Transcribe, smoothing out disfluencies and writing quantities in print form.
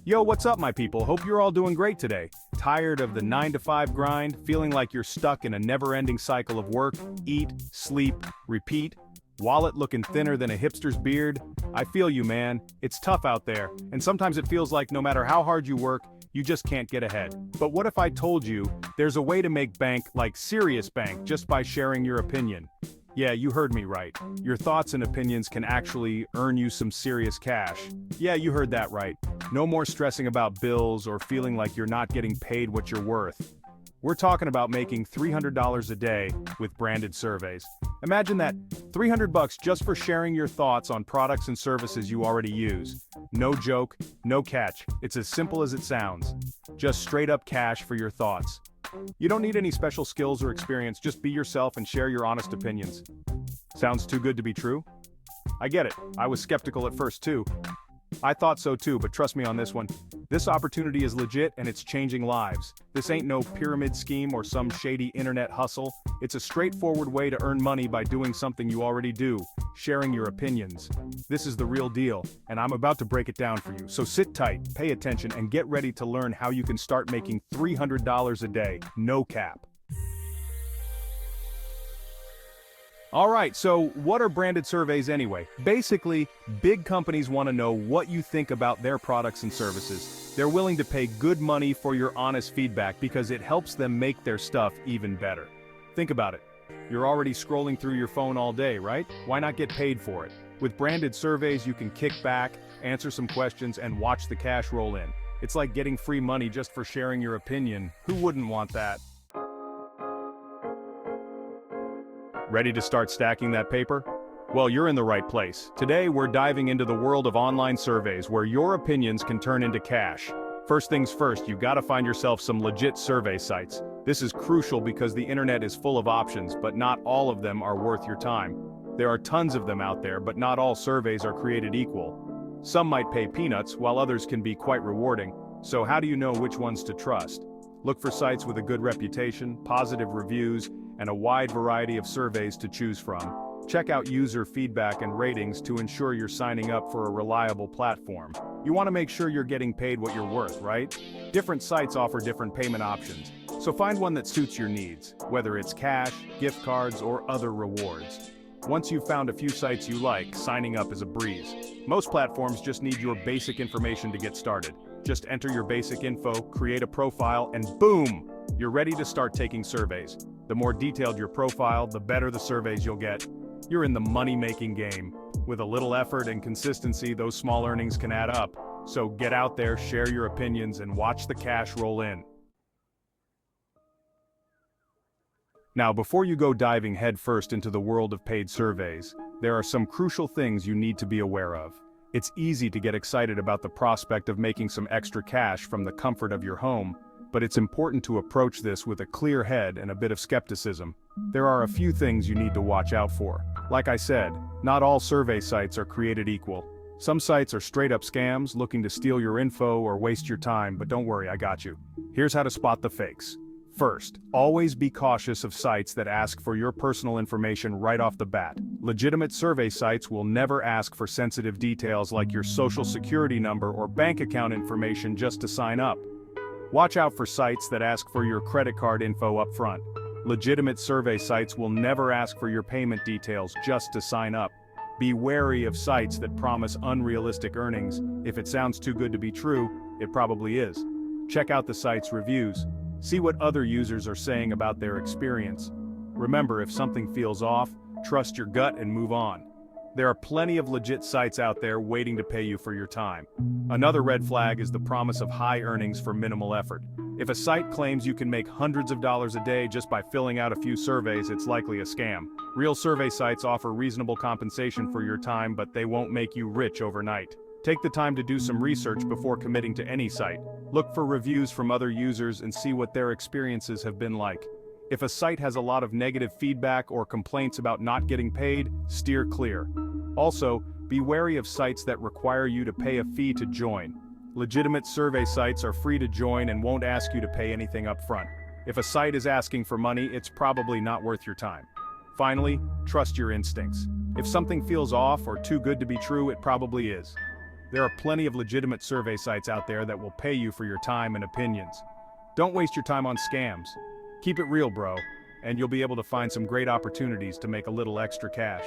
Yo, what's up, my people? Hope you're all doing great today. Tired of the 9 to 5 grind, feeling like you're stuck in a never-ending cycle of work, eat, sleep, repeat? Wallet looking thinner than a hipster's beard? I feel you, man. It's tough out there, and sometimes it feels like no matter how hard you work, you just can't get ahead. But what if I told you there's a way to make bank, like serious bank, just by sharing your opinion? Yeah, you heard me right. Your thoughts and opinions can actually earn you some serious cash. Yeah, you heard that right. No more stressing about bills or feeling like you're not getting paid what you're worth. We're talking about making $300 a day with branded surveys. Imagine that, $300 just for sharing your thoughts on products and services you already use. No joke, no catch. It's as simple as it sounds. Just straight up cash for your thoughts. You don't need any special skills or experience, just be yourself and share your honest opinions. Sounds too good to be true? I get it, I was skeptical at first too. I thought so too, but trust me on this one. This opportunity is legit and it's changing lives. This ain't no pyramid scheme or some shady internet hustle. It's a straightforward way to earn money by doing something you already do, sharing your opinions. This is the real deal, and I'm about to break it down for you. So sit tight, pay attention, and get ready to learn how you can start making $300 a day, no cap. Alright, so what are branded surveys anyway? Basically, big companies want to know what you think about their products and services. They're willing to pay good money for your honest feedback because it helps them make their stuff even better. Think about it. You're already scrolling through your phone all day, right? Why not get paid for it? With branded surveys, you can kick back, answer some questions, and watch the cash roll in. It's like getting free money just for sharing your opinion. Who wouldn't want that? Ready to start stacking that paper? Well, you're in the right place. Today, we're diving into the world of online surveys where your opinions can turn into cash. First things first, you gotta find yourself some legit survey sites. This is crucial because the internet is full of options, but not all of them are worth your time. There are tons of them out there, but not all surveys are created equal. Some might pay peanuts, while others can be quite rewarding. So how do you know which ones to trust? Look for sites with a good reputation, positive reviews, and a wide variety of surveys to choose from. Check out user feedback and ratings to ensure you're signing up for a reliable platform. You want to make sure you're getting paid what you're worth, right? Different sites offer different payment options, so find one that suits your needs, whether it's cash, gift cards, or other rewards. Once you've found a few sites you like, signing up is a breeze. Most platforms just need your basic information to get started. Just enter your basic info, create a profile, and boom! You're ready to start taking surveys. The more detailed your profile, the better the surveys you'll get. You're in the money-making game. With a little effort and consistency, those small earnings can add up. So get out there, share your opinions, and watch the cash roll in. Now, before you go diving headfirst into the world of paid surveys, there are some crucial things you need to be aware of. It's easy to get excited about the prospect of making some extra cash from the comfort of your home, but it's important to approach this with a clear head and a bit of skepticism. There are a few things you need to watch out for. Like I said, not all survey sites are created equal. Some sites are straight-up scams looking to steal your info or waste your time, but don't worry, I got you. Here's how to spot the fakes. First, always be cautious of sites that ask for your personal information right off the bat. Legitimate survey sites will never ask for sensitive details like your social security number or bank account information just to sign up. Watch out for sites that ask for your credit card info up front. Legitimate survey sites will never ask for your payment details just to sign up. Be wary of sites that promise unrealistic earnings. If it sounds too good to be true, it probably is. Check out the site's reviews. See what other users are saying about their experience. Remember, if something feels off, trust your gut and move on. There are plenty of legit sites out there waiting to pay you for your time. Another red flag is the promise of high earnings for minimal effort. If a site claims you can make hundreds of dollars a day just by filling out a few surveys, it's likely a scam. Real survey sites offer reasonable compensation for your time, but they won't make you rich overnight. Take the time to do some research before committing to any site. Look for reviews from other users and see what their experiences have been like. If a site has a lot of negative feedback or complaints about not getting paid, steer clear. Also, be wary of sites that require you to pay a fee to join. Legitimate survey sites are free to join and won't ask you to pay anything up front. If a site is asking for money, it's probably not worth your time. Finally, trust your instincts. If something feels off or too good to be true, it probably is. There are plenty of legitimate survey sites out there that will pay you for your time and opinions. Don't waste your time on scams. Keep it real, bro, and you'll be able to find some great opportunities to make a little extra cash.